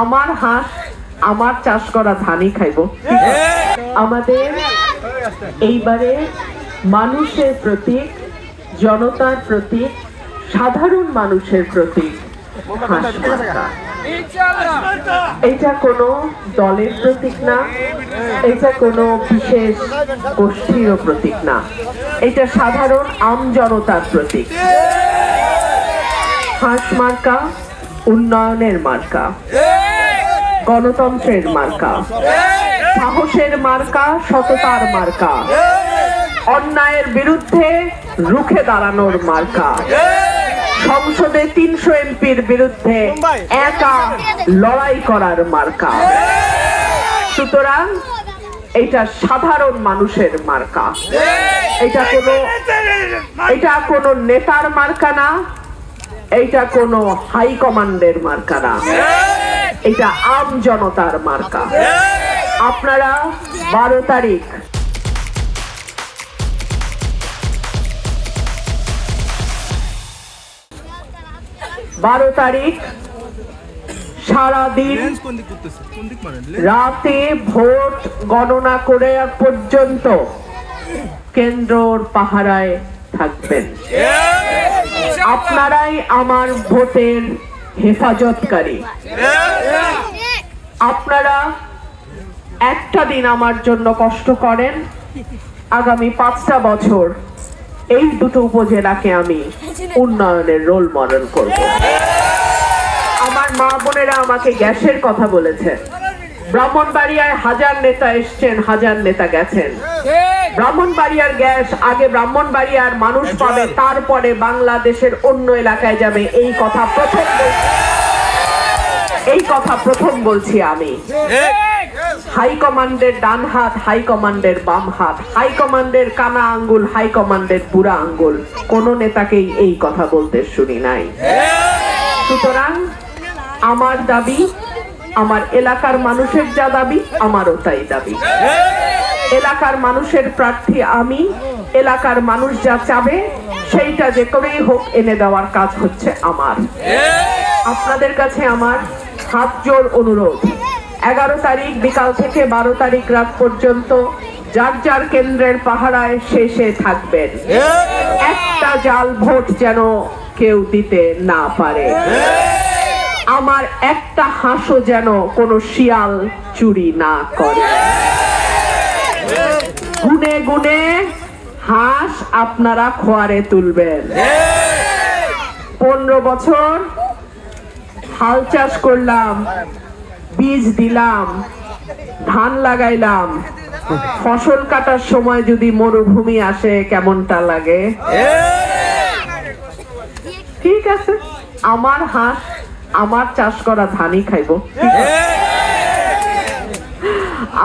আমার হাঁস আমার চাষ করা ধানই খাইব। আমাদের এইবারে মানুষের প্রতীক, জনতার প্রতীক, সাধারণ মানুষের প্রতীক হাঁস মার্কা। এটা কোনো দলের প্রতীক না, এটা কোনো বিশেষ গোষ্ঠীরও প্রতীক না, এটা সাধারণ আমজনতার প্রতীক। হাঁস মার্কা উন্নয়নের মার্কা, গণতন্ত্রের মার্কা, সাহসের মার্কা, সততার মার্কা, অন্যায়ের বিরুদ্ধে রুখে দাঁড়ানোর মার্কা, সংসদে ৩০০ এমপির বিরুদ্ধে একা লড়াই করার মার্কা। সুতরাং এটা সাধারণ মানুষের মার্কা, এটা কোনো নেতার মার্কা না, এইটা কোনো হাই কমান্ডের মার্কা না, এটা আম জনতার মার্কা। আপনারা 12 তারিখ সারাদিন রাতে ভোট গণনা করে পর্যন্ত কেন্দ্রর পাহারায় থাকবেন। আপনারাই আমার ভোটের হেফাজতকারী। আপনারা একটা দিন আমার জন্য কষ্ট করেন, আগামী 5টা বছর এই দুটো উপজেলাকে আমি উন্নয়নের রোল মডেল করব। আমার মা বোনেরা আমাকে গ্যাসের কথা বলেছেন। ব্রাহ্মণবাড়িয়ায় 1000 নেতা এসছেন, 1000 নেতা গেছেন। ব্রাহ্মণবাড়িয়ার গ্যাস আগে ব্রাহ্মণবাড়িয়ার মানুষ পাবে, তারপরে বাংলাদেশের অন্য এলাকায় যাবে। এই কথা প্রথম বলছি আমি। হাইকমান্ডের ডান হাত, হাইকমান্ডের বাম হাত, হাইকমান্ডের কানা আঙ্গুল, হাইকমান্ডের বুড়া আঙ্গুল, কোন নেতাকেই এই কথা বলতে শুনি নাই। সুতরাং আমার দাবি, আমার এলাকার মানুষের যা দাবি, আমারও তাই দাবি। এলাকার মানুষের প্রার্থী আমি, এলাকার মানুষ যা চাবে সেইটা যে করেই হোক এনে দেওয়ার কাজ হচ্ছে আমার। আপনাদের কাছে আমার হাত জোড় অনুরোধ, 11 তারিখ বিকাল থেকে 12 তারিখ রাত পর্যন্ত যার যার কেন্দ্রের পাহারায় শেষে থাকবেন। একটা জাল ভোট যেন কেউ দিতে না পারে। আমার একটা হাঁসও যেন কোনো শিয়াল চুরি না করে। গুনে গুনে হাঁস আপনারা খোয়ারে তুলবেন। 15 বছর হাল চাষ করলাম, বীজ দিলাম, ধান লাগাইলাম, ফসল কাটার সময় যদি মরুভূমি আসে কেমনটা লাগে? ঠিক আছে, আমার হাঁস আমার চাষ করা ধানই খাইব।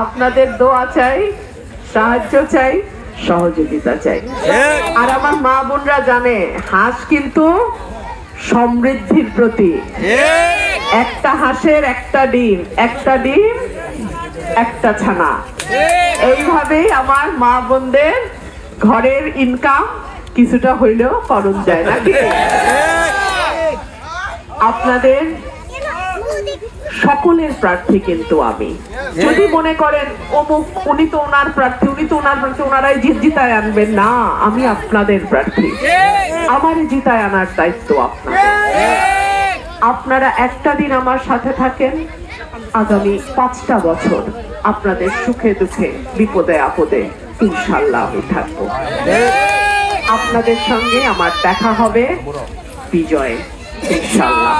আপনাদের দোয়া চাই, সাহায্য চাই, সহযোগিতা চাই। আর আমার মা বোনরা জানে হাঁস কিন্তু সমৃদ্ধির প্রতীক। একটা হাঁসের একটা ডিম, একটা ডিম একটা ছানা। এইভাবেই আমার মা বোনদের ঘরের ইনকাম কিছুটা হইলেও করণ যায় নাকি? আপনাদের সকলের প্রার্থী কিন্তু আমি। যদি মনে করেন অমুক উনি তো ওনার প্রার্থী, ওনারাই জিতায় আনবেন, না, আমি আপনাদের প্রার্থী। আমার জিতায় আনার দায়িত্ব আপনাদের। আপনারা একটা দিন আমার সাথে থাকেন, আগামী 5টা বছর আপনাদের সুখে দুঃখে বিপদে আপদে ইনশাআল্লাহ আমি থাকবো। আপনাদের সঙ্গে আমার দেখা হবে বিজয়ে ইনশাআল্লাহ।